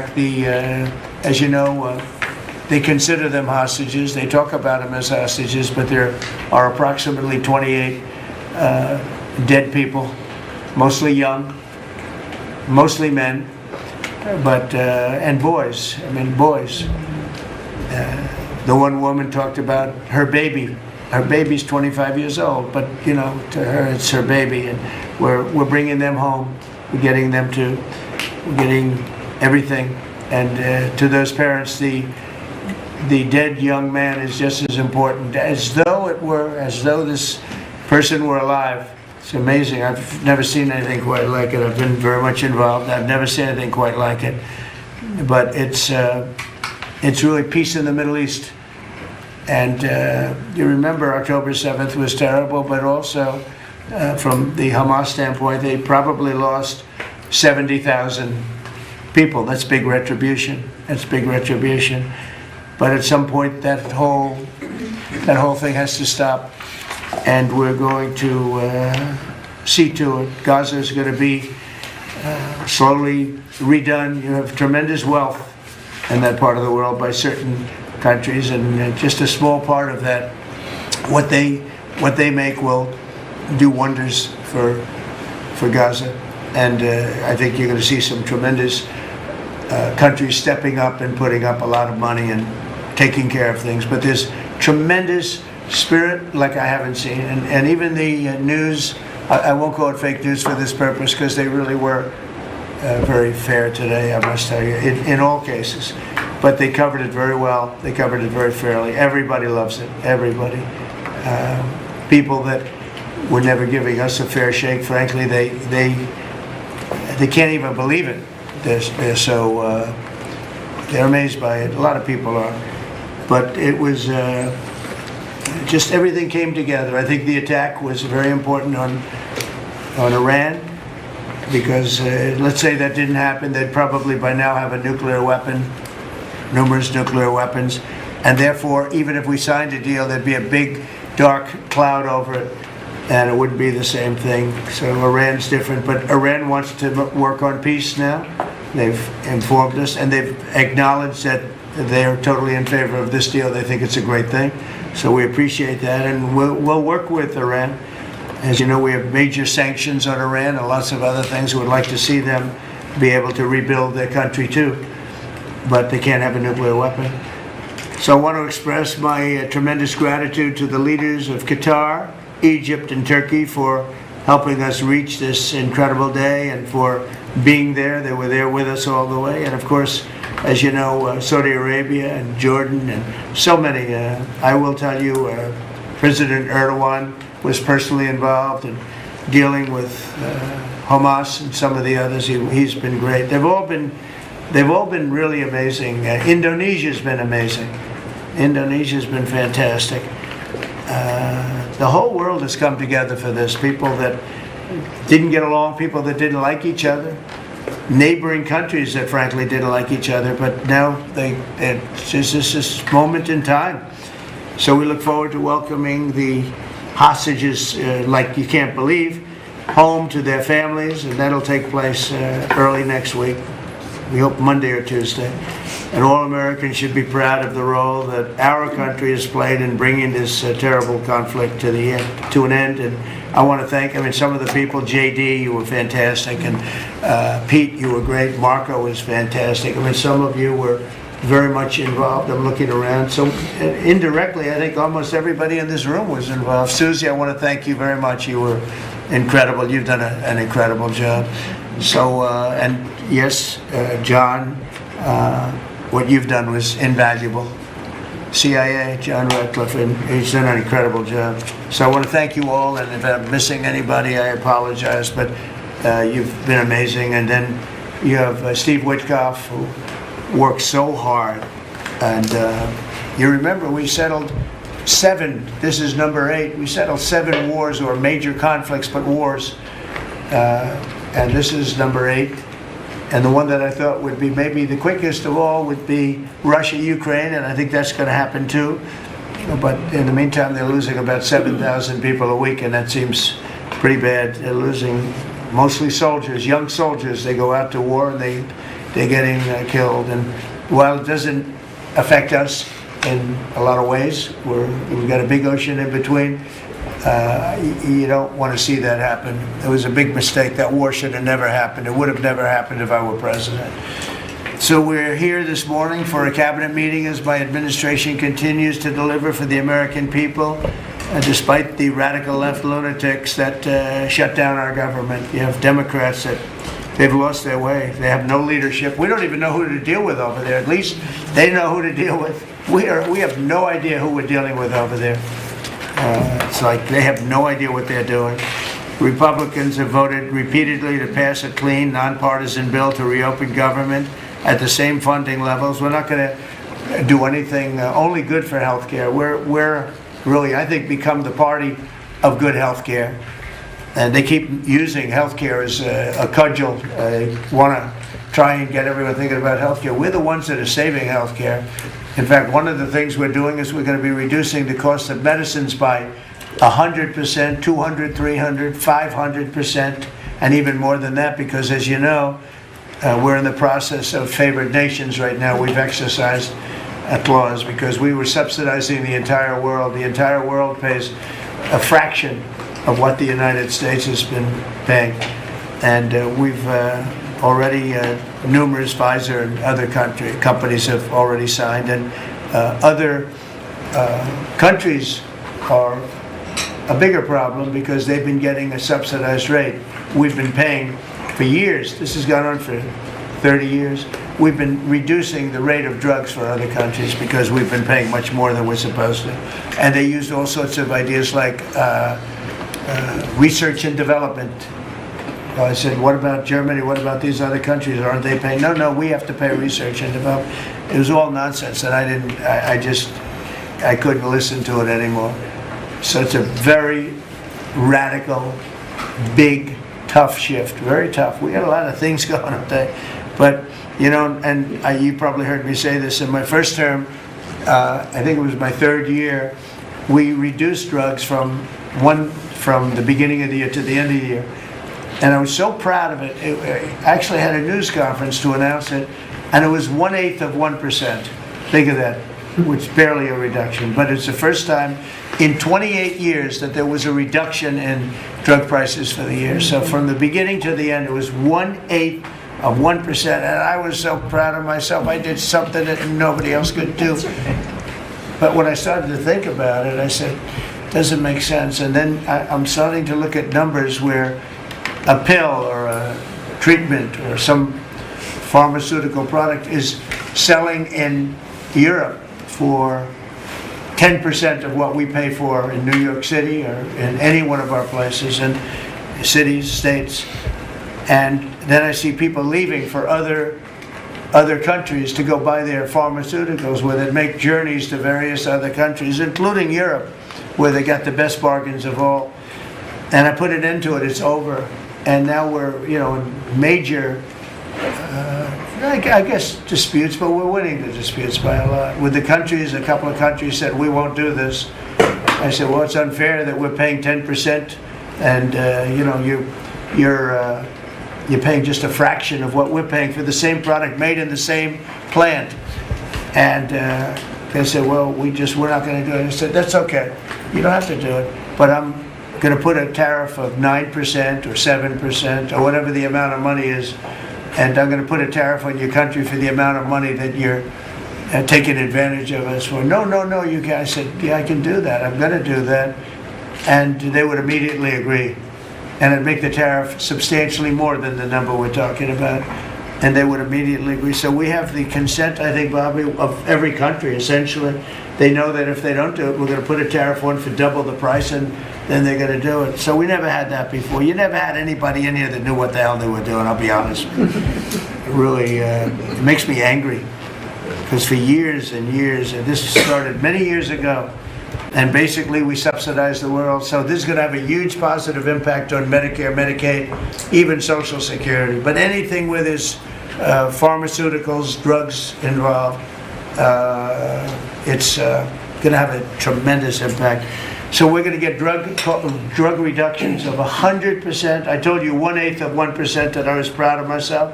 As you know, they consider them hostages. They talk about them as hostages, but there are approximately 28 dead people, mostly young, mostly men, but and boys. I mean, boys. The one woman talked about her baby. Her baby's 25 years old, but you know, to her it's her baby, and we're bringing them home. We're getting everything, and to those parents, the dead young man is just as important as though this person were alive. It's amazing. I've never seen anything quite like it. I've been very much involved. I've never seen anything quite like it. But it's really peace in the Middle East. And you remember October 7th was terrible, but also from the Hamas standpoint, they probably lost 70,000 people. That's big retribution. That's big retribution. But at some point, that whole thing has to stop, and we're going to see to it. Gaza is going to be slowly redone. You have tremendous wealth in that part of the world by certain countries, and just a small part of that, what they make will do wonders for Gaza. And I think you're going to see some tremendous countries stepping up and putting up a lot of money and taking care of things. But there's tremendous spirit like I haven't seen, and even the news. I won't call it fake news for this purpose, because they really were very fair today, I must tell you, in all cases. But they covered it very well. They covered it very fairly. Everybody loves it. Everybody. People that were never giving us a fair shake, frankly, they can't even believe it. They're so they're amazed by it. A lot of people are. But it was just everything came together. I think the attack was very important on Iran, because let's say that didn't happen, they'd probably by now have a nuclear weapon. Numerous nuclear weapons, and therefore, even if we signed a deal, there'd be a big dark cloud over it, and it wouldn't be the same thing. So Iran's different, but Iran wants to work on peace now. They've informed us, and they've acknowledged that they're totally in favor of this deal. They think it's a great thing, so we appreciate that, and we'll work with Iran. As you know, we have major sanctions on Iran and lots of other things. We would like to see them be able to rebuild their country too. But they can't have a nuclear weapon. So I want to express my tremendous gratitude to the leaders of Qatar, Egypt, and Turkey for helping us reach this incredible day and for being there. They were there with us all the way. And of course, as you know, Saudi Arabia and Jordan and so many. I will tell you, President Erdogan was personally involved in dealing with Hamas and some of the others. He's been great. They've all been really amazing. Indonesia's been amazing. Indonesia's been fantastic. The whole world has come together for this. People that didn't get along, people that didn't like each other, neighboring countries that frankly didn't like each other, but now it's just this moment in time. So we look forward to welcoming the hostages, like you can't believe, home to their families, and that'll take place early next week. We hope Monday or Tuesday. And all Americans should be proud of the role that our country has played in bringing this terrible conflict to an end. And I want to thank, some of the people, JD, you were fantastic, and Pete, you were great. Marco was fantastic. Some of you were very much involved. I'm looking around. So indirectly, I think almost everybody in this room was involved. Susie, I want to thank you very much. You were incredible. You've done an incredible job. So, and yes, John, what you've done was invaluable. CIA, John Ratcliffe, and he's done an incredible job. So I want to thank you all, and if I'm missing anybody, I apologize, but you've been amazing. And then you have Steve Witkoff, who worked so hard. And you remember we settled 7, this is number 8, we settled 7 wars, or major conflicts, but wars. And this is number 8. And the one that I thought would be maybe the quickest of all would be Russia-Ukraine, and I think that's going to happen too. But in the meantime, they're losing about 7,000 people a week, and that seems pretty bad. They're losing mostly soldiers, young soldiers. They go out to war and they they're getting killed. And while it doesn't affect us in a lot of ways, we've got a big ocean in between, you don't want to see that happen. It was a big mistake. That war should have never happened. It would have never happened if I were president. So we're here this morning for a cabinet meeting as my administration continues to deliver for the American people, despite the radical left lunatics that shut down our government. You have Democrats that they've lost their way. They have no leadership. We don't even know who to deal with over there. At least they know who to deal with. We have no idea who we're dealing with over there. It's like they have no idea what they're doing. Republicans have voted repeatedly to pass a clean, nonpartisan bill to reopen government at the same funding levels. We're not going to do anything only good for health care. We're really, I think, become the party of good health care. And they keep using health care as a cudgel. They want to try and get everyone thinking about health care. We're the ones that are saving health care. In fact, one of the things we're doing is we're going to be reducing the cost of medicines by 100%, 200, 300, 500%, and even more than that, because as you know, we're in the process of favored nations right now. We've exercised a clause because we were subsidizing the entire world. The entire world pays a fraction of what the United States has been paying. And we've already, numerous Pfizer and other companies have already signed, and other countries are a bigger problem because they've been getting a subsidized rate. We've been paying for years. This has gone on for 30 years. We've been reducing the rate of drugs for other countries because we've been paying much more than we're supposed to. And they used all sorts of ideas like research and development. I said, what about Germany? What about these other countries? Aren't they paying? No, we have to pay research and development. It was all nonsense, and I couldn't listen to it anymore. So it's a very radical, big, tough shift. Very tough. We got a lot of things going on there. But, and you probably heard me say this in my first term, I think it was my third year, we reduced drugs from the beginning of the year to the end of the year. And I was so proud of it. I actually had a news conference to announce it, and it was 1/8 of 1%. Think of that, which is barely a reduction. But it's the first time in 28 years that there was a reduction in drug prices for the year. So from the beginning to the end, it was 1/8 of 1%. And I was so proud of myself. I did something that nobody else could do. But when I started to think about it, I said, doesn't make sense. And then I'm starting to look at numbers where a pill or a treatment or some pharmaceutical product is selling in Europe for 10% of what we pay for in New York City or in any one of our places, in cities, states. And then I see people leaving for other countries to go buy their pharmaceuticals, where they make journeys to various other countries, including Europe, where they got the best bargains of all. And I put an end to it. It's over. And now we're, in major, I guess, disputes, but we're winning the disputes by a lot. With the countries, a couple of countries said, we won't do this. I said, well, it's unfair that we're paying 10%, and, you're paying just a fraction of what we're paying for the same product made in the same plant. And they said, well, we're not going to do it. I said, that's okay. You don't have to do it. But I'm going to put a tariff of 9% or 7% or whatever the amount of money is, and I'm going to put a tariff on your country for the amount of money that you're taking advantage of us for. No, you guys. I said, yeah, I can do that. I'm going to do that. And they would immediately agree. And it'd make the tariff substantially more than the number we're talking about. And they would immediately agree. So we have the consent, I think, Bobby, of every country, essentially. They know that if they don't do it, we're going to put a tariff on for double the price, and then they're going to do it. So we never had that before. You never had anybody in here that knew what the hell they were doing, I'll be honest. It really it makes me angry. Because for years and years, and this started many years ago, and basically we subsidize the world. So this is going to have a huge positive impact on Medicare, Medicaid, even Social Security. But anything where there's pharmaceuticals, drugs involved, it's going to have a tremendous impact. So we're going to get drug reductions of 100%. I told you 1/8 of 1% that I was proud of myself.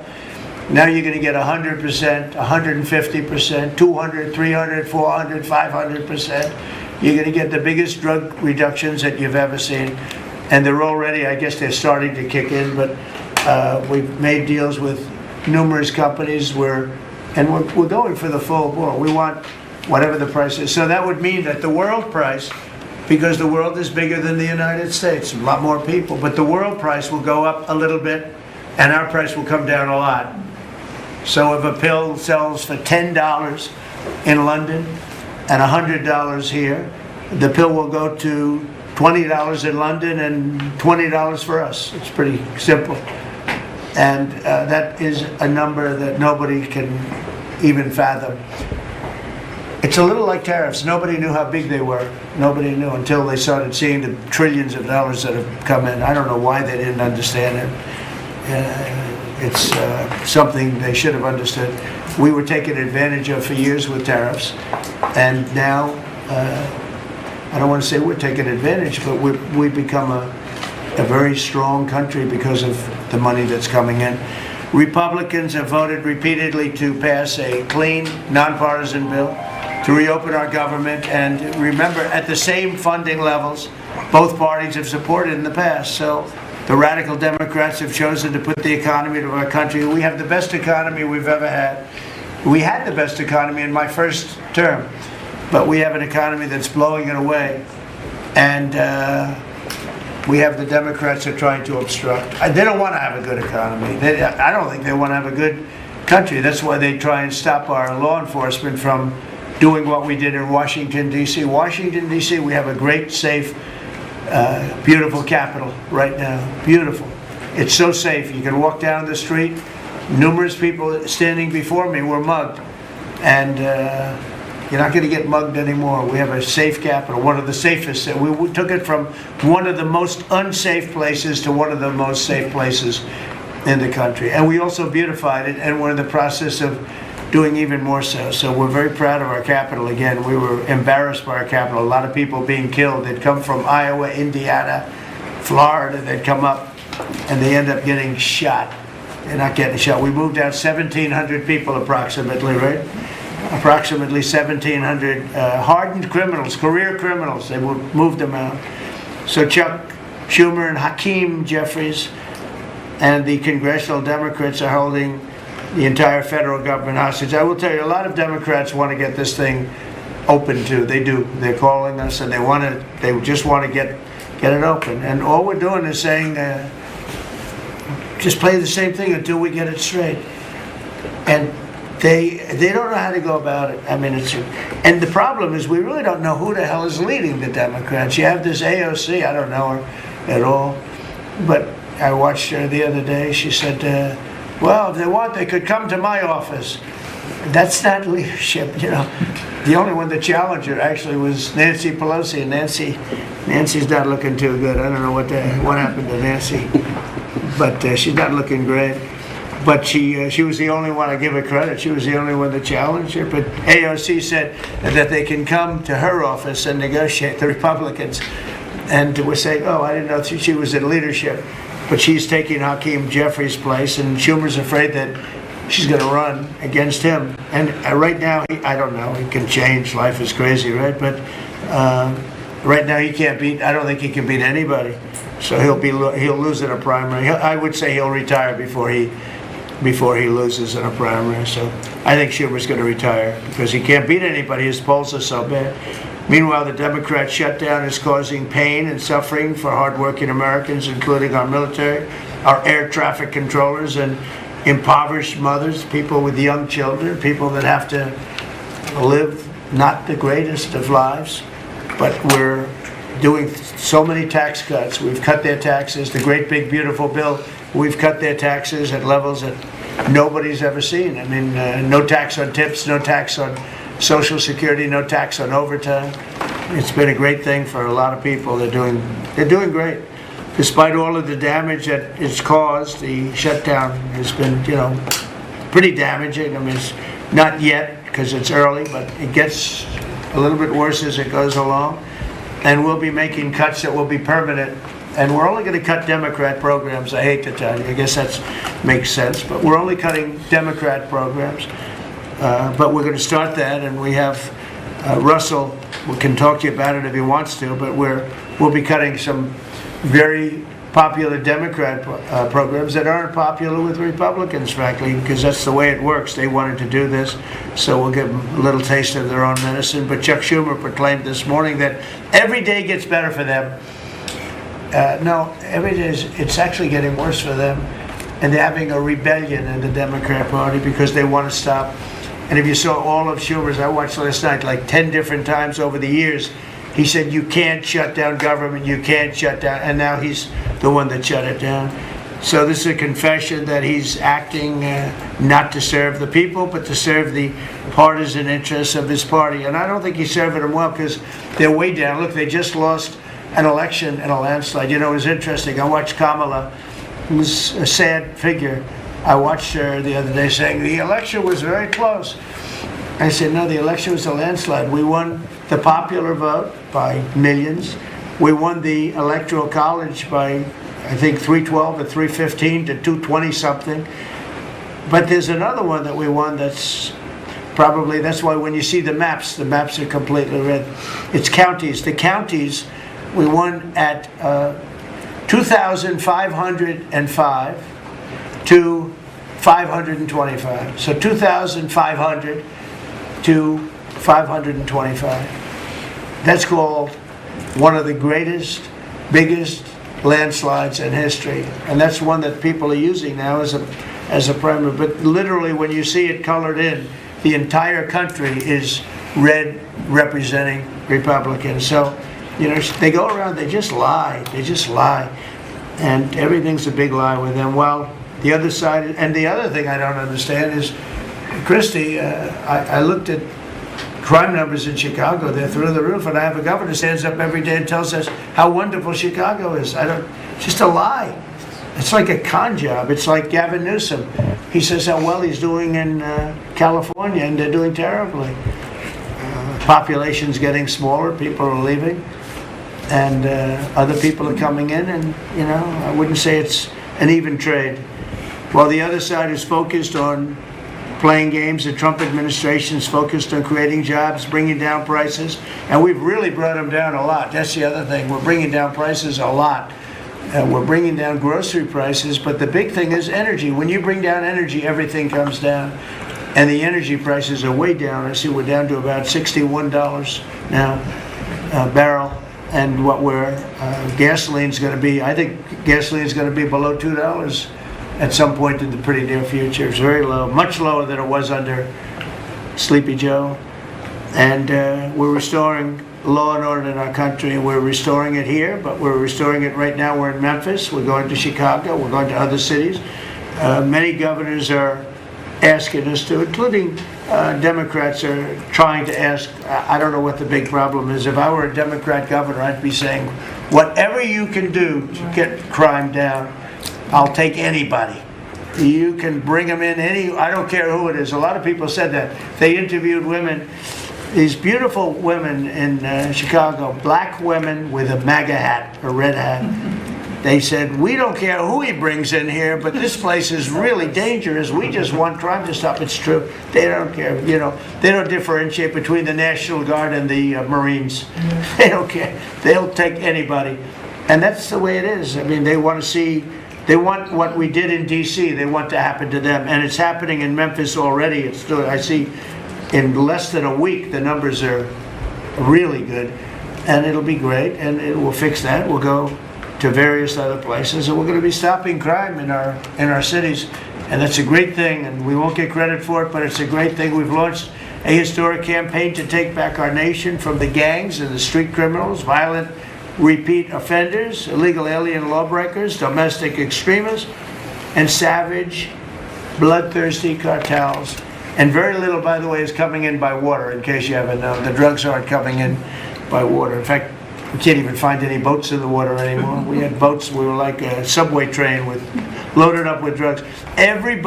Now you're going to get 100%, 150%, 200, 300, 400, 500%. You're going to get the biggest drug reductions that you've ever seen. And they're already, I guess they're starting to kick in, but we've made deals with numerous companies and we're going for the full board. We want whatever the price is. So that would mean that the world price, because the world is bigger than the United States, a lot more people, but the world price will go up a little bit and our price will come down a lot. So if a pill sells for $10 in London and $100 here, the pill will go to $20 in London and $20 for us. It's pretty simple. And that is a number that nobody can even fathom. It's a little like tariffs. Nobody knew how big they were. Nobody knew until they started seeing the trillions of dollars that have come in. I don't know why they didn't understand it. It's something they should have understood. We were taken advantage of for years with tariffs, and now I don't want to say we're taking advantage, but we've become a very strong country because of the money that's coming in. Republicans have voted repeatedly to pass a clean, nonpartisan bill to reopen our government, and remember, at the same funding levels both parties have supported in the past. So the radical Democrats have chosen to put the economy of our country. We have the best economy we've ever had. We had the best economy in my first term, but we have an economy that's blowing it away, and we have the Democrats that are trying to obstruct. They don't want to have a good economy. I don't think they want to have a good country. That's why they try and stop our law enforcement from doing what we did in Washington, D.C. Washington, D.C., we have a great, safe, beautiful capital right now. Beautiful. It's so safe. You can walk down the street. Numerous people standing before me were mugged. And you're not going to get mugged anymore. We have a safe capital, one of the safest. We took it from one of the most unsafe places to one of the most safe places in the country. And we also beautified it, and we're in the process of doing even more so. So we're very proud of our capital. Again, we were embarrassed by our capital. A lot of people being killed. They'd come from Iowa, Indiana, Florida. They'd come up, and they end up getting shot. They're not getting shot. We moved out 1,700 people approximately, right? Approximately 1,700 hardened criminals, career criminals. They moved them out. So Chuck Schumer and Hakeem Jeffries and the congressional Democrats are holding the entire federal government hostage. I will tell you, a lot of Democrats want to get this thing open too. They do. They're calling us, and they just want to get it open. And all we're doing is saying, just play the same thing until we get it straight. And they don't know how to go about it. I mean, and the problem is we really don't know who the hell is leading the Democrats. You have this AOC. I don't know her at all, but I watched her the other day. She said, well, if they want, they could come to my office. That's not leadership, you know. The only one that challenged her actually was Nancy Pelosi, and Nancy's not looking too good. I don't know what happened to Nancy, but she's not looking great. But she was the only one, I give her credit, she was the only one that challenged her. But AOC said that they can come to her office and negotiate, the Republicans. And we're saying, oh, I didn't know she was in leadership. But she's taking Hakeem Jeffries' place, and Schumer's afraid that she's going to run against him. And right now, I don't know, he can change, life is crazy, right? But right now he can't beat, I don't think he can beat anybody. So he'll lose in a primary. I would say he'll retire before he loses in a primary. So I think Schumer's going to retire because he can't beat anybody. His polls are so bad. Meanwhile, the Democrat shutdown is causing pain and suffering for hardworking Americans, including our military, our air traffic controllers, and impoverished mothers, people with young children, people that have to live not the greatest of lives. But we're doing so many tax cuts. We've cut their taxes. The great big beautiful bill, we've cut their taxes at levels that nobody's ever seen. I mean, no tax on tips, no tax on Social Security, no tax on overtime. It's been a great thing for a lot of people. They're doing great. Despite all of the damage that it's caused, the shutdown has been, pretty damaging. I mean, it's not yet because it's early, but it gets a little bit worse as it goes along. And we'll be making cuts that will be permanent and we're only going to cut Democrat programs. I hate to tell you, I guess that makes sense, but we're only cutting Democrat programs. But we're going to start that, and we have Russell. We can talk to you about it if he wants to, but we'll be cutting some very popular Democrat programs that aren't popular with Republicans, frankly, because that's the way it works. They wanted to do this, so we'll give them a little taste of their own medicine. But Chuck Schumer proclaimed this morning that every day gets better for them. No, every day it's actually getting worse for them, and they're having a rebellion in the Democrat Party because they want to stop. And if you saw all of Schumer's, I watched last night like 10 different times over the years, he said, you can't shut down government, you can't shut down, and now he's the one that shut it down. So this is a confession that he's acting not to serve the people, but to serve the partisan interests of his party. And I don't think he's serving them well because they're way down. Look, they just lost an election in a landslide. You know, it was interesting. I watched Kamala, who's a sad figure. I watched her the other day saying, the election was very close. I said, no, the election was a landslide. We won the popular vote by millions. We won the Electoral College by, I think, 312 or 315 to 220 something. But there's another one that we won that's probably, that's why when you see the maps are completely red. It's counties. The counties, we won at 2,505 to 525. So 2,500 to 525. That's called one of the greatest, biggest landslides in history. And that's one that people are using now as a primary. But literally, when you see it colored in, the entire country is red, representing Republicans. So, you know, they go around, they just lie. They just lie. And everything's a big lie with them. Well, the other side, and the other thing I don't understand is, Christie, I looked at crime numbers in Chicago. They're through the roof, and I have a governor who stands up every day and tells us how wonderful Chicago is. It's just a lie. It's like a con job. It's like Gavin Newsom. He says how well he's doing in California, and they're doing terribly. Population's getting smaller, people are leaving, and other people are coming in, and, you know, I wouldn't say it's an even trade. While the other side is focused on playing games, the Trump administration is focused on creating jobs, bringing down prices, and we've really brought them down a lot. That's the other thing. We're bringing down prices a lot. We're bringing down grocery prices, but the big thing is energy. When you bring down energy, everything comes down, and the energy prices are way down. I see we're down to about $61 now a barrel, and what gasoline's going to be, I think gasoline's going to be below $2 at some point in the pretty near future. It's very low, much lower than it was under Sleepy Joe. And we're restoring law and order in our country. We're restoring it here, but we're restoring it right now. We're in Memphis. We're going to Chicago. We're going to other cities. Many governors are asking us to, including Democrats are trying to ask. I don't know what the big problem is. If I were a Democrat governor, I'd be saying, whatever you can do to get crime down, I'll take anybody. You can bring them in I don't care who it is. A lot of people said that. They interviewed women, these beautiful women in Chicago, black women with a MAGA hat, a red hat. They said, we don't care who he brings in here, but this place is really dangerous. We just want crime to stop. It's true. They don't care. You know, they don't differentiate between the National Guard and the Marines. They don't care. They'll take anybody. And that's the way it is. I mean, they want what we did in D.C., they want to happen to them. And it's happening in Memphis already. I see in less than a week, the numbers are really good. And it'll be great, and it will fix that. We'll go to various other places, and we're going to be stopping crime in our cities. And that's a great thing, and we won't get credit for it, but it's a great thing. We've launched a historic campaign to take back our nation from the gangs and the street criminals, violent repeat offenders, illegal alien lawbreakers, domestic extremists, and savage, bloodthirsty cartels. And very little, by the way, is coming in by water, in case you haven't known. The drugs aren't coming in by water. In fact, we can't even find any boats in the water anymore. We had boats, we were like a subway train loaded up with drugs. Every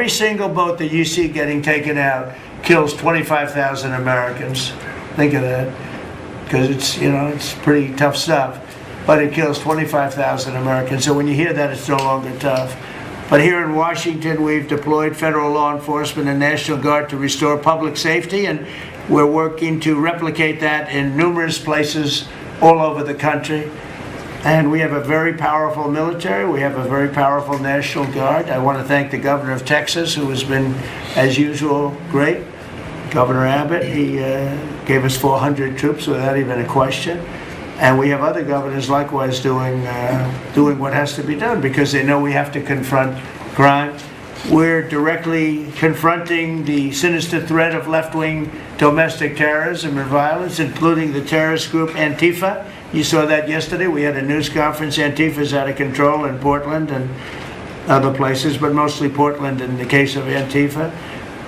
single boat that you see getting taken out kills 25,000 Americans. Think of that. Because it's pretty tough stuff. but it kills 25,000 Americans. So when you hear that, it's no longer tough. But here in Washington, we've deployed federal law enforcement and National Guard to restore public safety, and we're working to replicate that in numerous places all over the country. And we have a very powerful military. We have a very powerful National Guard. I want to thank the governor of Texas, who has been, as usual, great. Governor Abbott, he gave us 400 troops without even a question. And we have other governors likewise doing what has to be done because they know we have to confront crime. We're directly confronting the sinister threat of left-wing domestic terrorism and violence, including the terrorist group Antifa. You saw that yesterday. We had a news conference. Antifa's out of control in Portland and other places, but mostly Portland in the case of Antifa.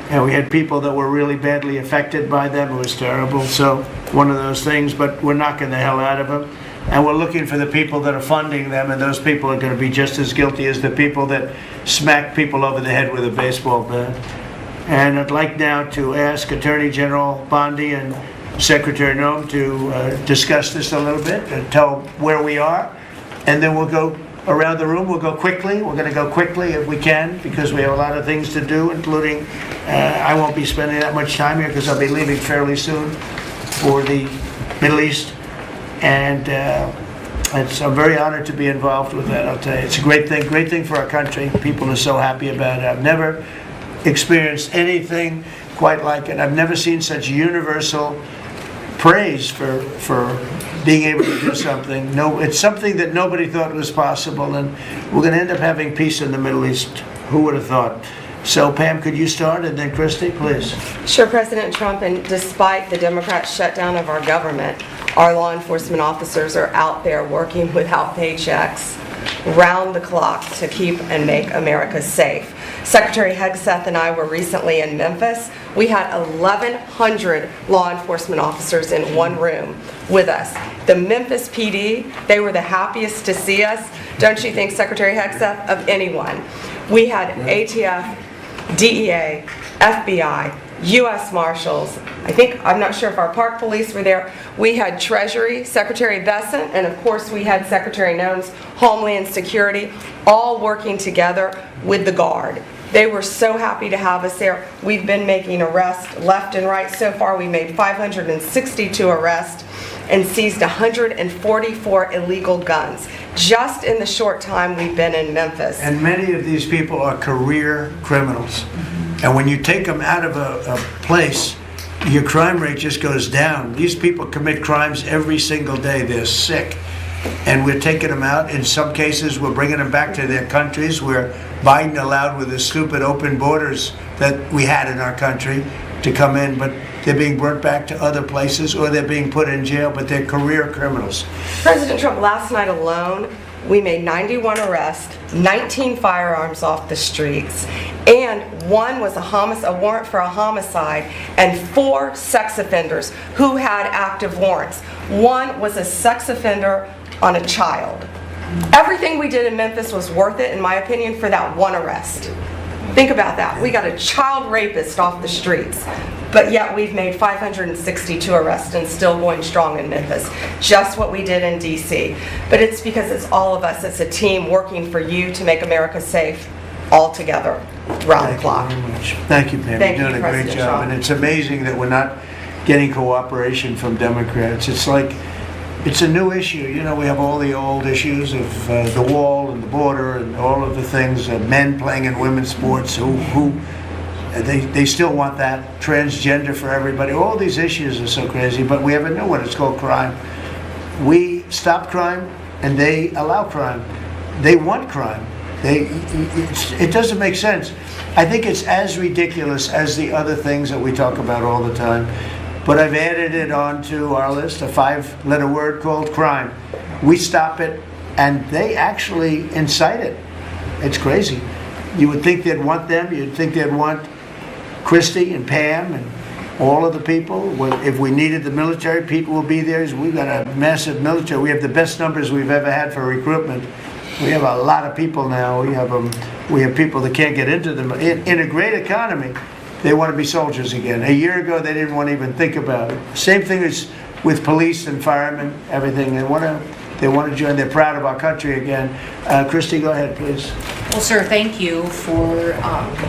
And we had people that were really badly affected by them. It was terrible. So one of those things, but we're knocking the hell out of them. And we're looking for the people that are funding them, and those people are going to be just as guilty as the people that smack people over the head with a baseball bat. And I'd like now to ask Attorney General Bondi and Secretary Noem to discuss this a little bit and tell where we are. And then we'll go around the room. We'll go quickly. We're going to go quickly if we can because we have a lot of things to do, including I won't be spending that much time here because I'll be leaving fairly soon for the Middle East. And I'm very honored to be involved with that, I'll tell you. It's a great thing for our country. People are so happy about it. I've never experienced anything quite like it. I've never seen such universal praise for being able to do something. No, it's something that nobody thought was possible, and we're going to end up having peace in the Middle East. Who would have thought? So, Pam, could you start, and then Christy, please. Sure, President Trump, and despite the Democrats' shutdown of our government, our law enforcement officers are out there working without paychecks, round the clock, to keep and make America safe. Secretary Hegseth and I were recently in Memphis. We had 1,100 law enforcement officers in one room with us. The Memphis PD, they were the happiest to see us, don't you think, Secretary Hegseth, of anyone. We had ATF, DEA, FBI, U.S. Marshals. I'm not sure if our park police were there. We had Treasury, Secretary Bessent, and of course we had Secretary Noem's Homeland Security, all working together with the Guard. They were so happy to have us there. We've been making arrests left and right. So far we made 562 arrests and seized 144 illegal guns just in the short time we've been in Memphis. And many of these people are career criminals. And when you take them out of a place, your crime rate just goes down. These people commit crimes every single day. They're sick. And we're taking them out. In some cases, we're bringing them back to their countries where Biden allowed with the stupid open borders that we had in our country to come in. But they're being brought back to other places or they're being put in jail, but they're career criminals. President Trump, last night alone, we made 91 arrests, 19 firearms off the streets, and one was a warrant for a homicide, and 4 sex offenders who had active warrants. One was a sex offender on a child. Everything we did in Memphis was worth it, in my opinion, for that one arrest. Think about that. We got a child rapist off the streets, but yet we've made 562 arrests and still going strong in Memphis. Just what we did in D.C. But it's because it's all of us. It's a team working for you to make America safe all together, round the clock. Thank you very much. Thank you, Pam. Thank You're doing you, a great President job. Trump. And it's amazing that we're not getting cooperation from Democrats. It's like, it's a new issue. You know, we have all the old issues of the wall and the border and all of the things, men playing in women's sports they still want that, transgender for everybody. All these issues are so crazy, but we have a new one. It's called crime. We stop crime and they allow crime. They want crime. It doesn't make sense. I think it's as ridiculous as the other things that we talk about all the time. But I've added it onto our list, a 5-letter word called crime. We stop it, and they actually incite it. It's crazy. You would think they'd want them. You'd think they'd want Christy and Pam and all of the people. If we needed the military, Pete will be there. We've got a massive military. We have the best numbers we've ever had for recruitment. We have a lot of people now. We have people that can't get into them. In a great economy, they want to be soldiers again. A year ago, they didn't want to even think about it. Same thing as with police and firemen, everything. They want to they want to join. They're proud of our country again. Christy, go ahead, please. Well, sir, thank you for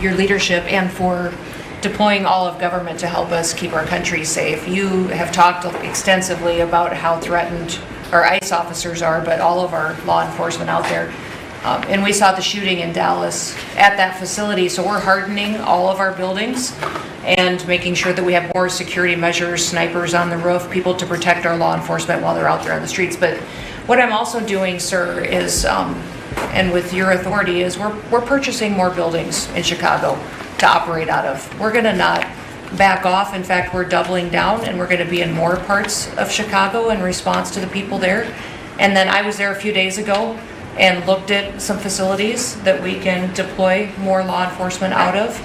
your leadership and for deploying all of government to help us keep our country safe. You have talked extensively about how threatened our ICE officers are, but all of our law enforcement out there. And we saw the shooting in Dallas at that facility, so we're hardening all of our buildings and making sure that we have more security measures, snipers on the roof, people to protect our law enforcement while they're out there on the streets. But what I'm also doing, sir, is, and with your authority, is we're purchasing more buildings in Chicago to operate out of. We're going to not back off. In fact, we're doubling down, and we're going to be in more parts of Chicago in response to the people there. And then I was there a few days ago and looked at some facilities that we can deploy more law enforcement out of.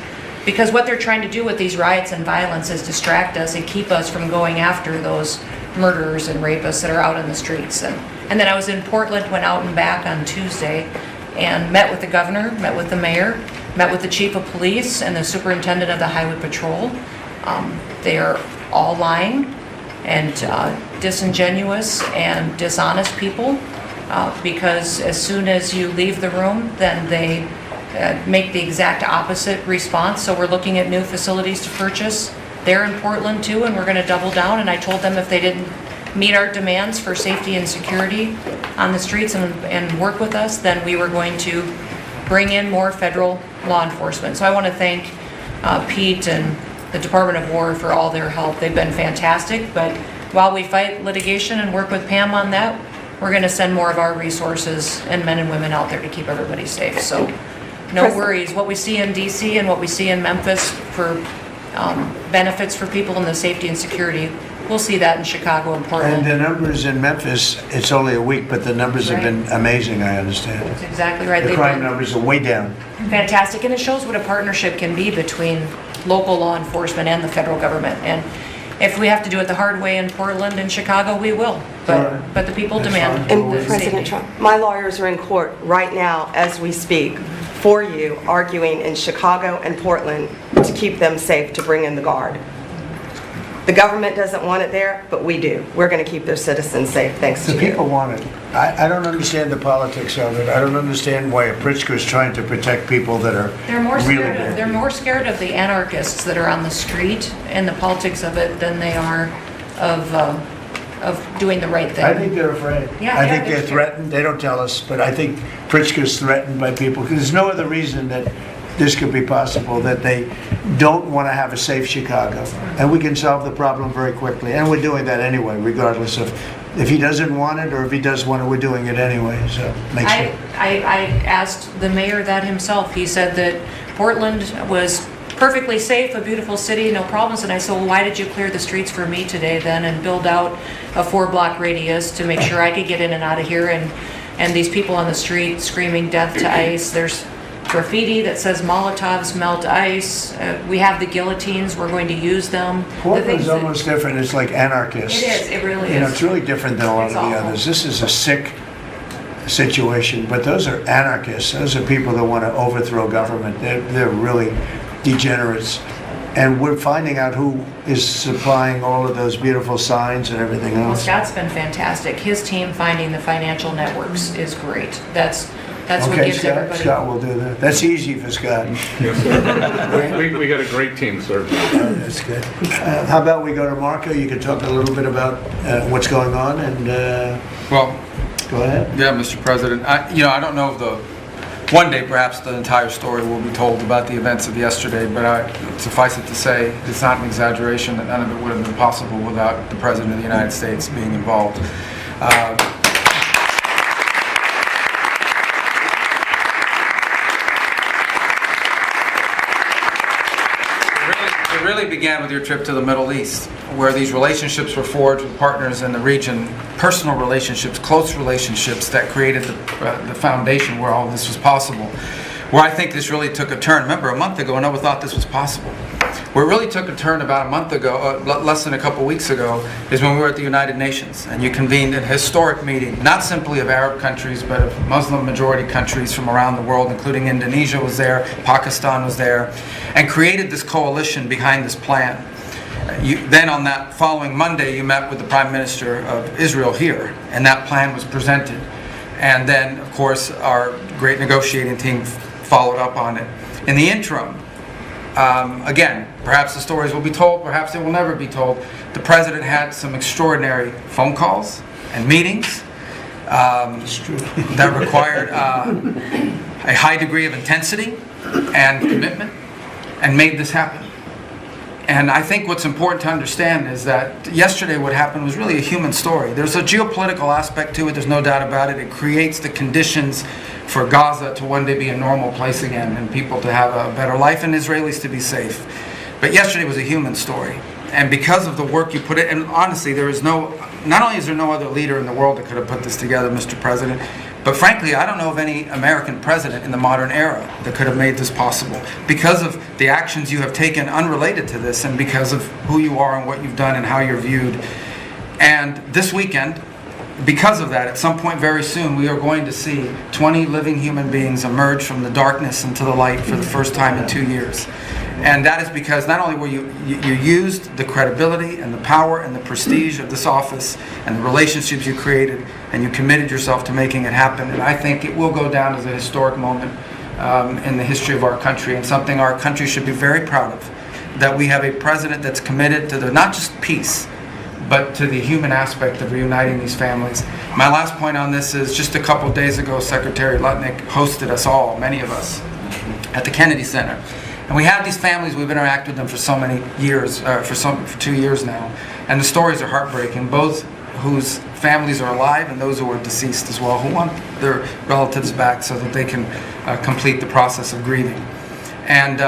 Because what they're trying to do with these riots and violence is distract us and keep us from going after those murderers and rapists that are out in the streets. And then I was in Portland, went out and back on Tuesday, and met with the governor, met with the mayor, met with the chief of police and the superintendent of the highway patrol. They are all lying and disingenuous and dishonest people, because as soon as you leave the room, then they make the exact opposite response. So we're looking at new facilities to purchase. They're in Portland too, and we're going to double down. And I told them if they didn't meet our demands for safety and security on the streets and work with us, then we were going to bring in more federal law enforcement. So I want to thank Pete and the Department of War for all their help. They've been fantastic, but while we fight litigation and work with Pam on that, we're going to send more of our resources and men and women out there to keep everybody safe. So no worries. What we see in DC and what we see in Memphis for benefits for people in the safety and security, we'll see that in Chicago and Portland. And the numbers in Memphis, it's only a week, but the numbers have been amazing, I understand. That's exactly right. The crime numbers are way down. Fantastic, and it shows what a partnership can be between local law enforcement and the federal government. And if we have to do it the hard way in Portland and Chicago, we will. But the people demand And the President safety. Trump, my lawyers are in court right now as we speak for you, arguing in Chicago and Portland to keep them safe, to bring in the guard. The government doesn't want it there, but we do. We're going to keep their citizens safe, thanks to The you. people want it. I don't understand the politics of it. I don't understand why Pritzker is trying to protect people that are really bad. They're more scared of the anarchists that are on the street and the politics of it than they are of doing the right thing. I think they're afraid. Yeah, I yeah, think they're they're scared. threatened. They don't tell us, but I think Pritzker's threatened by people because there's no other reason that this could be possible, that they don't want to have a safe Chicago. And we can solve the problem very quickly. And we're doing that anyway, regardless of if he doesn't want it or if he does want it, we're doing it anyway. So make sure. I asked the mayor that himself. He said that Portland was perfectly safe, a beautiful city, no problems. And I said, well, why did you clear the streets for me today then and build out a 4-block radius to make sure I could get in and out of here? And these people on the street screaming death to ICE. There's graffiti that says Molotovs melt ice. We have the guillotines. We're going to use them. Portland's almost different. It's like anarchists. It is. It really is. You know, it's really different than a lot of the awful. others. This is a sick situation, but those are anarchists. Those are people that want to overthrow government. They're really degenerates. And we're finding out who is supplying all of those beautiful signs and everything Well, else. Scott's been fantastic. His team finding the financial networks is great. That's what Okay, gives everybody. Scott will do that. That's easy for Scott. Yes, sir. We got a great team, sir. That's good. How about we go to Marco? You can talk a little bit about what's going on and Well, go ahead. yeah, Mr. President. I don't know if one day perhaps the entire story will be told about the events of yesterday, but suffice it to say, it's not an exaggeration that none of it would have been possible without the President of the United States being involved. It really began with your trip to the Middle East, where these relationships were forged with partners in the region, personal relationships, close relationships that created the foundation where all this was possible. Where I think this really took a turn. Remember, a month ago, no one thought this was possible. Where it really took a turn about a month ago, less than a couple weeks ago, is when we were at the United Nations, and you convened a historic meeting, not simply of Arab countries, but of Muslim-majority countries from around the world, including Indonesia was there, Pakistan was there, and created this coalition behind this plan. Then on that following Monday, you met with the Prime Minister of Israel here, and that plan was presented. And then, of course, our great negotiating team followed up on it. In the interim, again, perhaps the stories will be told, perhaps they will never be told. The President had some extraordinary phone calls and meetings that required a high degree of intensity and commitment, and made this happen. And I think what's important to understand is that yesterday what happened was really a human story. There's a geopolitical aspect to it, there's no doubt about it. It creates the conditions for Gaza to one day be a normal place again, and people to have a better life, and Israelis to be safe. But yesterday was a human story. And because of the work you put in, and honestly, there is not only is there no other leader in the world that could have put this together, Mr. President, but frankly, I don't know of any American president in the modern era that could have made this possible. Because of the actions you have taken unrelated to this, and because of who you are and what you've done and how you're viewed. And this weekend, because of that, at some point very soon, we are going to see 20 living human beings emerge from the darkness into the light for the first time in 2 years. And that is because not only were you used the credibility and the power and the prestige of this office and the relationships you created, and you committed yourself to making it happen. And I think it will go down as a historic moment in the history of our country, and something our country should be very proud of, that we have a president that's committed to not just peace, but to the human aspect of reuniting these families. My last point on this is, just a couple of days ago, Secretary Lutnick hosted us all, many of us, at the Kennedy Center. And we have these families, we've interacted with them for so many years, for 2 years now. And the stories are heartbreaking, both whose families are alive and those who are deceased as well, who want their relatives back so that they can complete the process of grieving. And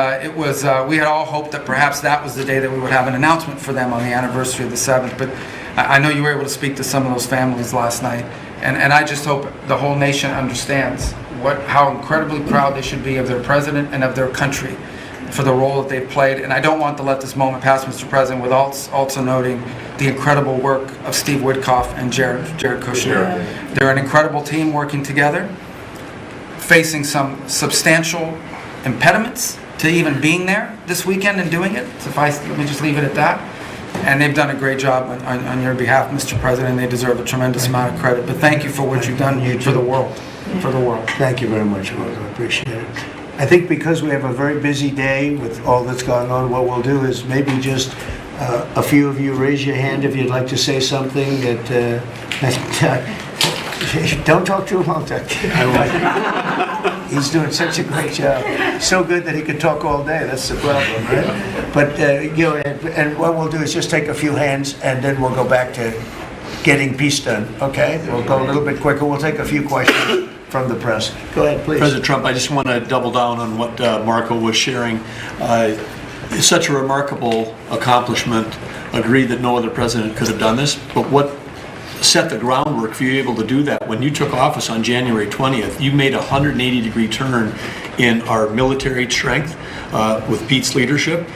we had all hoped that perhaps that was the day that we would have an announcement for them on the anniversary of the 7th. But I know you were able to speak to some of those families last night. And I just hope the whole nation understands how incredibly proud they should be of their president and of their country for the role that they've played. And I don't want to let this moment pass, Mr. President, without also noting the incredible work of Steve Witkoff and Jared Kushner. They're an incredible team working together, facing some substantial impediments to even being there this weekend and doing it. Let me just leave it at that. And they've done a great job on your behalf, Mr. President. They deserve a tremendous amount of credit. But thank you for what you've done for the world. For the world. Thank you very much, Walter. I appreciate it. I think because we have a very busy day with all that's going on, what we'll do is maybe just a few of you raise your hand if you'd like to say something that don't talk too long. He's doing such a great job. So good that he could talk all day. That's the problem, right? But and what we'll do is just take a few hands, and then we'll go back to getting peace done. Okay? We'll go a little bit quicker. We'll take a few questions from the press. Go ahead, please. President Trump, I just want to double down on what Marco was sharing. It's such a remarkable accomplishment. Agree that no other president could have done this, but what set the groundwork for you able to do that? When you took office on January 20th, you made a 180-degree turn in our military strength with Pete's leadership.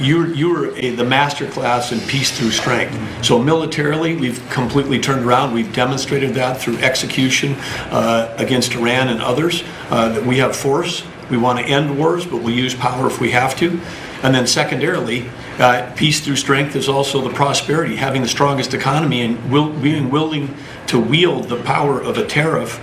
You were the master class in peace through strength. So militarily, we've completely turned around. We've demonstrated that through execution against Iran and others, that we have force. We want to end wars, but we'll use power if we have to. And then secondarily, peace through strength is also the prosperity, having the strongest economy and being willing to wield the power of a tariff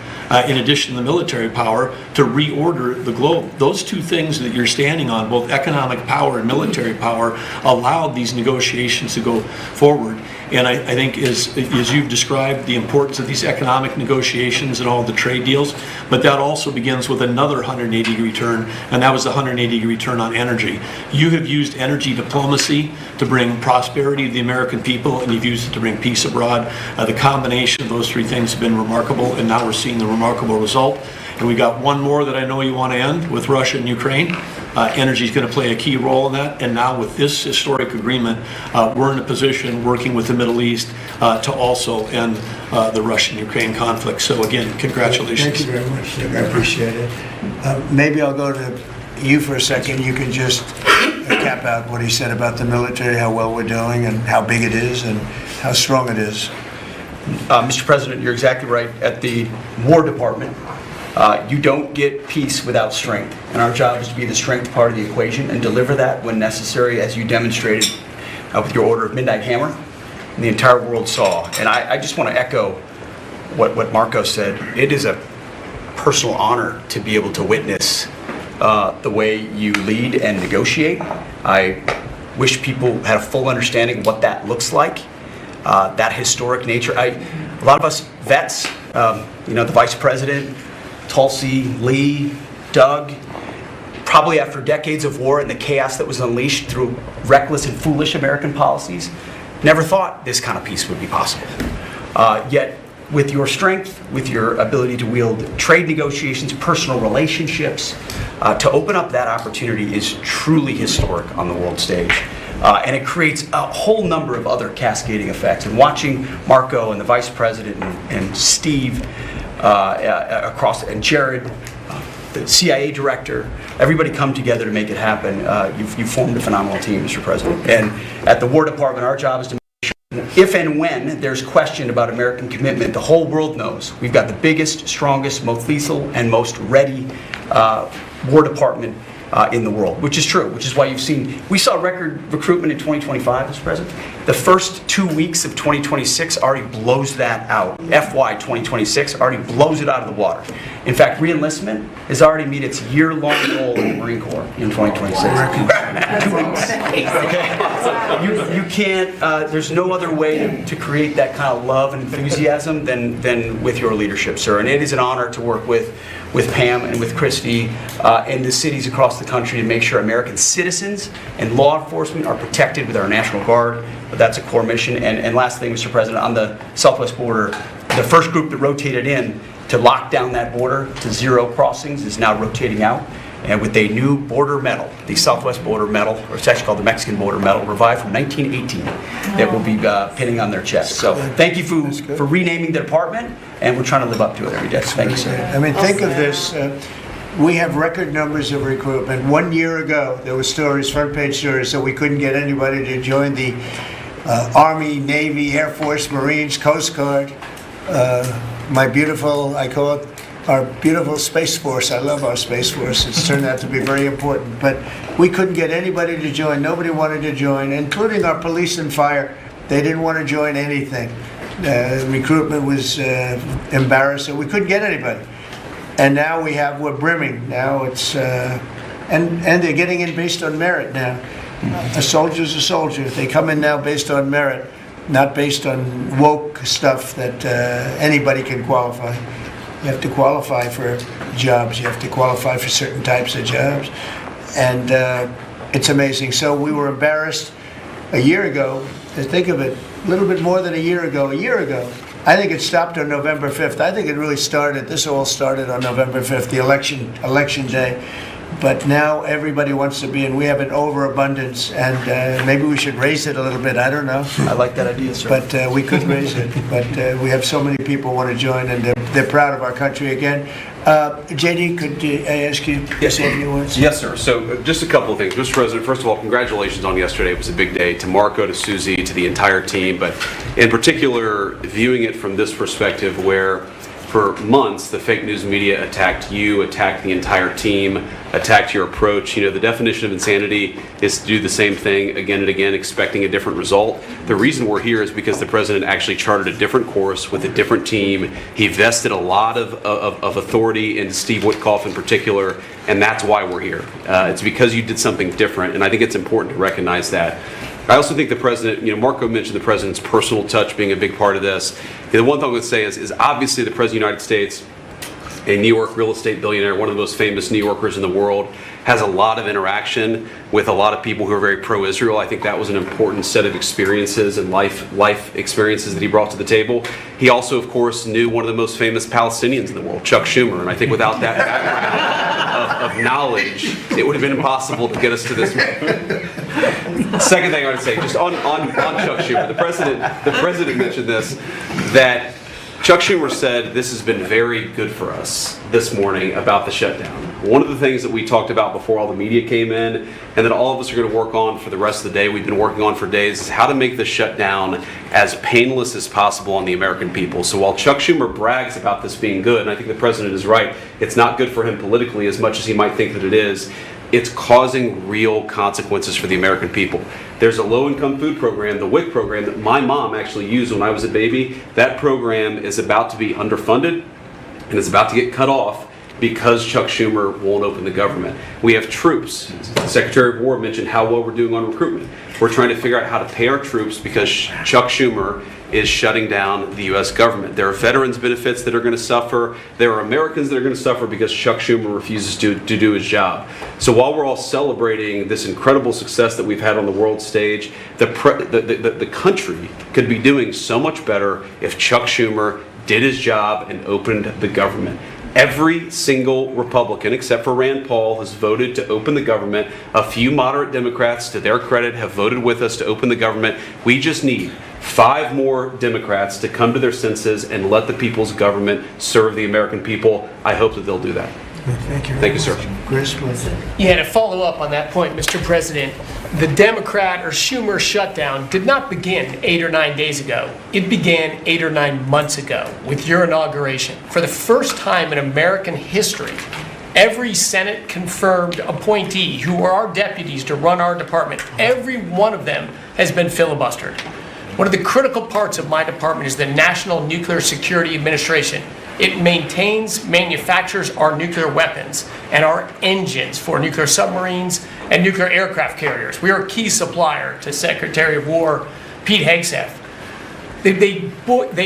in addition to the military power to reorder the globe. Those two things that you're standing on, both economic power and military power, allowed these negotiations to go forward. And I think as you've described the importance of these economic negotiations and all the trade deals, but that also begins with another 180-degree turn, and that was the 180-degree turn on energy. You have used energy diplomacy to bring prosperity to the American people, and you've used it to bring peace abroad. The combination of those three things has been remarkable, and now we're seeing the remarkable result. And we got one more that I know you want to end with Russia and Ukraine. Energy is going to play a key role in that. And now with this historic agreement, we're in a position working with the Middle East to also end the Russian-Ukraine conflict. So again, congratulations. Thank you very much, Dick. I appreciate it. Maybe I'll go to you for a second. You can just cap out what he said about the military, how well we're doing and how big it is and how strong it is. Mr. President, you're exactly right. At the War Department, you don't get peace without strength. And our job is to be the strength part of the equation and deliver that when necessary, as you demonstrated with your Order of Midnight Hammer, and the entire world saw. And I just want to echo what Marco said. It is a personal honor to be able to witness the way you lead and negotiate. I wish people had a full understanding of what that looks like, that historic nature. A lot of us vets, the Vice President, Tulsi, Lee, Doug, probably after decades of war and the chaos that was unleashed through reckless and foolish American policies, never thought this kind of peace would be possible. Yet, with your strength, with your ability to wield trade negotiations, personal relationships, to open up that opportunity is truly historic on the world stage. And it creates a whole number of other cascading effects. And watching Marco and the Vice President and Steve and Jared, the CIA director, everybody come together to make it happen. You've formed a phenomenal team, Mr. President. And at the War Department, our job is to if and when there's question about American commitment, the whole world knows we've got the biggest, strongest, most lethal, and most ready War Department in the world, which is true, which is why we saw record recruitment in 2025, Mr. President. The first 2 weeks of 2026 already blows that out. FY 2026 already blows it out of the water. In fact, re-enlistment has already met its year-long goal in the Marine Corps in 2026. 2 weeks. Okay. You can't, there's no other way to create that kind of love and enthusiasm than with your leadership, sir. And it is an honor to work with Pam and with Christy and the cities across the country to make sure American citizens and law enforcement are protected with our National Guard. That's a core mission. And last thing, Mr. President, on the southwest border, the first group that rotated in to lock down that border to 0 crossings is now rotating out. And with a new border medal, the Southwest Border Medal, or it's actually called the Mexican Border Medal, revived from 1918, that will be pinning on their chest. So thank you for renaming the department, and we're trying to live up to it every day. Thank you, sir. I mean, think of this. We have record numbers of recruitment. 1 year ago, there were stories, front page stories, that we couldn't get anybody to join the Army, Navy, Air Force, Marines, Coast Guard. My beautiful, I call it, our beautiful Space Force. I love our Space Force. It's turned out to be very important. But we couldn't get anybody to join. Nobody wanted to join, including our police and fire. They didn't want to join anything. Recruitment was embarrassing. We couldn't get anybody. And now we're brimming. Now it's, and they're getting in based on merit now. A soldier's a soldier. They come in now based on merit, not based on woke stuff that anybody can qualify. You have to qualify for jobs. You have to qualify for certain types of jobs. And it's amazing. So we were embarrassed a year ago. Think of it, a little bit more than a year ago. I think it stopped on November 5th. I think it really started, this all started on November 5th, the election day. But now everybody wants to be in. We have an overabundance, and maybe we should raise it a little bit. I don't know. I like that idea, sir. But we could raise it. But we have so many people want to join, and they're proud of our country again. JD, could I ask you to say a few words? Yes, sir. So just a couple of things. Mr. President, first of all, congratulations on yesterday. It was a big day to Marco, to Susie, to the entire team. But in particular, viewing it from this perspective where for months, the fake news media attacked you, attacked the entire team, attacked your approach. You know, the definition of insanity is to do the same thing again and again, expecting a different result. The reason we're here is because the president actually charted a different course with a different team. He vested a lot of authority in Steve Witkoff in particular, and that's why we're here. It's because you did something different, and I think it's important to recognize that. I also think the president, Marco mentioned the president's personal touch being a big part of this. The one thing I would say is obviously the president of the United States, a New York real estate billionaire, one of the most famous New Yorkers in the world, has a lot of interaction with a lot of people who are very pro-Israel. I think that was an important set of experiences and life experiences that he brought to the table. He also, of course, knew one of the most famous Palestinians in the world, Chuck Schumer, and I think without that background of knowledge, it would have been impossible to get us to this. Second thing I would say, just on Chuck Schumer, the president mentioned this, that Chuck Schumer said this has been very good for us this morning about the shutdown. One of the things that we talked about before all the media came in, and that all of us are going to work on for the rest of the day, we've been working on for days, is how to make the shutdown as painless as possible on the American people. So while Chuck Schumer brags about this being good, and I think the president is right, it's not good for him politically as much as he might think that it is, it's causing real consequences for the American people. There's a low-income food program, the WIC program, that my mom actually used when I was a baby. That program is about to be underfunded, and it's about to get cut off because Chuck Schumer won't open the government. We have troops. The Secretary of War mentioned how well we're doing on recruitment. We're trying to figure out how to pay our troops because Chuck Schumer is shutting down the U.S. government. There are veterans benefits that are going to suffer. There are Americans that are going to suffer because Chuck Schumer refuses to do his job. So while we're all celebrating this incredible success that we've had on the world stage, the country could be doing so much better if Chuck Schumer did his job and opened the government. Every single Republican, except for Rand Paul, has voted to open the government. A few moderate Democrats, to their credit, have voted with us to open the government. We just need 5 more Democrats to come to their senses and let the people's government serve the American people. I hope that they'll do that. Thank you. Thank you, sir. Chris, please. Yeah, to follow up on that point, Mr. President, the Democrat or Schumer shutdown did not begin 8 or 9 days ago. It began 8 or 9 months ago with your inauguration. For the first time in American history, every Senate confirmed appointee who are our deputies to run our department, every one of them has been filibustered. One of the critical parts of my department is the National Nuclear Security Administration. It maintains, manufactures our nuclear weapons and our engines for nuclear submarines and nuclear aircraft carriers. We are a key supplier to Secretary of War Pete Hegseth. They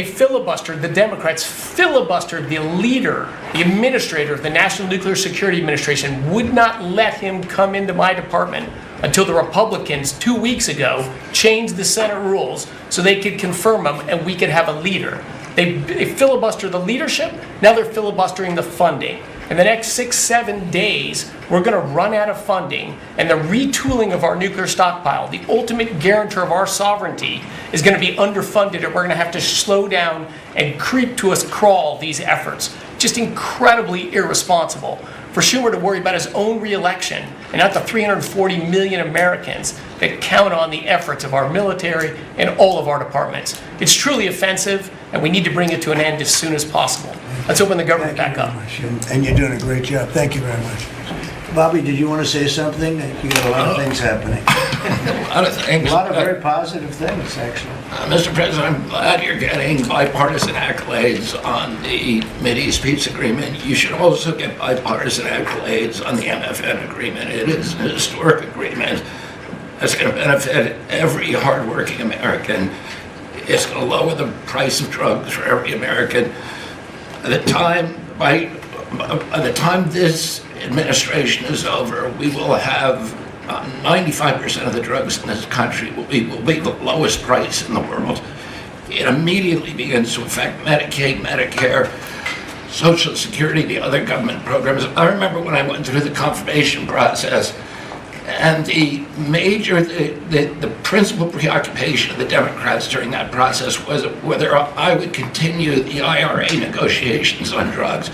filibustered, the Democrats filibustered the leader, the administrator of the National Nuclear Security Administration, would not let him come into my department until the Republicans 2 weeks ago changed the Senate rules so they could confirm him and we could have a leader. They filibustered the leadership, now they're filibustering the funding. In the next 6-7 days, we're going to run out of funding, and the retooling of our nuclear stockpile, the ultimate guarantor of our sovereignty, is going to be underfunded, and we're going to have to slow down and creep to us crawl these efforts. Just incredibly irresponsible for Schumer to worry about his own reelection and not the 340 million Americans that count on the efforts of our military and all of our departments. It's truly offensive, and we need to bring it to an end as soon as possible. Let's open the government back up. And you're doing a great job. Thank you very much. Bobby, did you want to say something? You got a lot of things happening. A lot of things. A lot of very positive things, actually. Mr. President, I'm glad you're getting bipartisan accolades on the Mideast Peace Agreement. You should also get bipartisan accolades on the MFN agreement. It is an historic agreement that's going to benefit every hardworking American. It's going to lower the price of drugs for every American. By the time this administration is over, we will have 95% of the drugs in this country will be the lowest price in the world. It immediately begins to affect Medicaid, Medicare, Social Security, the other government programs. I remember when I went through the confirmation process, and the principal preoccupation of the Democrats during that process was whether I would continue the IRA negotiations on drugs.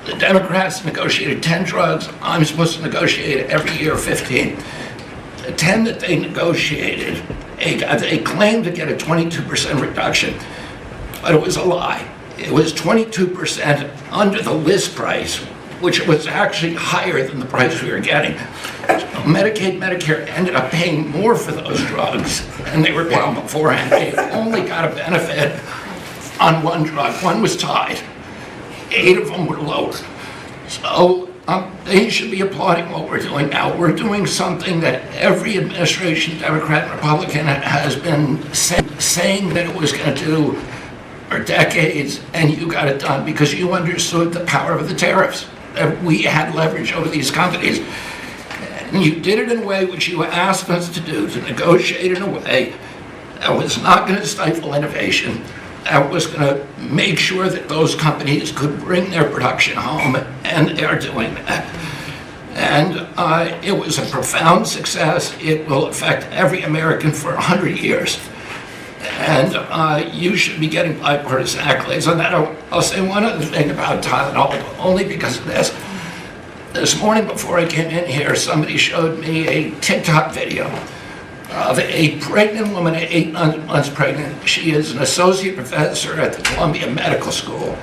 The Democrats negotiated 10 drugs. I'm supposed to negotiate every year 15. The 10 that they negotiated, they claimed to get a 22% reduction, but it was a lie. It was 22% under the list price, which was actually higher than the price we were getting. So Medicaid, Medicare ended up paying more for those drugs than they were paying beforehand. They only got a benefit on one drug. One was tied. 8 of them were lower. So they should be applauding what we're doing now. We're doing something that every administration, Democrat and Republican, has been saying that it was going to do for decades, and you got it done because you understood the power of the tariffs. That we had leverage over these companies. And you did it in a way which you asked us to do, to negotiate in a way that was not going to stifle innovation, that was going to make sure that those companies could bring their production home, and they are doing that. And it was a profound success. It will affect every American for 100 years. And you should be getting bipartisan accolades on that. I'll say one other thing about Tylenol, only because of this. This morning before I came in here, somebody showed me a TikTok video of a pregnant woman at 8 months pregnant. She is an associate professor at the Columbia Medical School.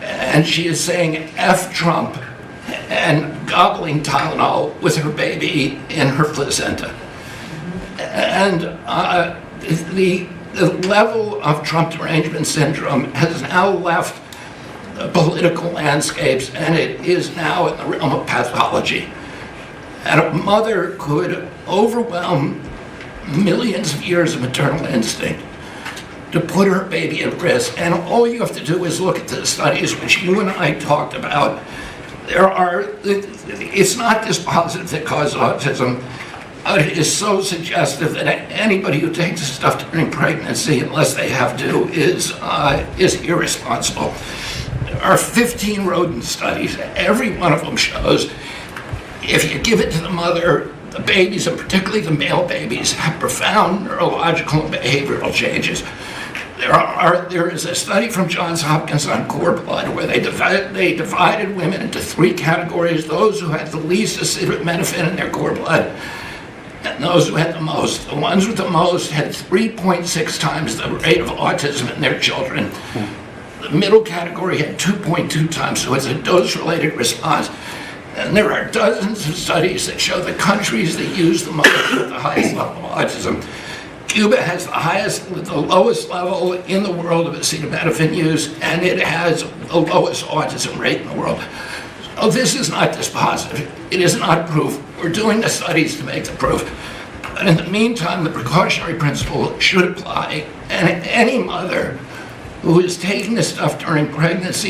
And she is saying, F Trump, and gobbling Tylenol with her baby in her placenta. And the level of Trump derangement syndrome has now left the political landscapes, and it is now in the realm of pathology. And a mother could overwhelm millions of years of maternal instinct to put her baby at risk. And all you have to do is look at the studies which you and I talked about. It's not dispositive that causes autism. It is so suggestive that anybody who takes this stuff during pregnancy, unless they have to, is irresponsible. There are 15 rodent studies. Every one of them shows if you give it to the mother, the babies, and particularly the male babies, have profound neurological and behavioral changes. There is a study from Johns Hopkins on cord blood where they divided women into 3 categories: those who had the least acetaminophen in their cord blood, and those who had the most. The ones with the most had 3.6 times the rate of autism in their children. The middle category had 2.2 times, so it's a dose-related response. And there are dozens of studies that show the countries that use the most with the highest level of autism. Cuba has the lowest level in the world of acetaminophen use, and it has the lowest autism rate in the world. So this is not dispositive. It is not proof. We're doing the studies to make the proof. But in the meantime, the precautionary principle should apply, and any mother who is taking this stuff during pregnancy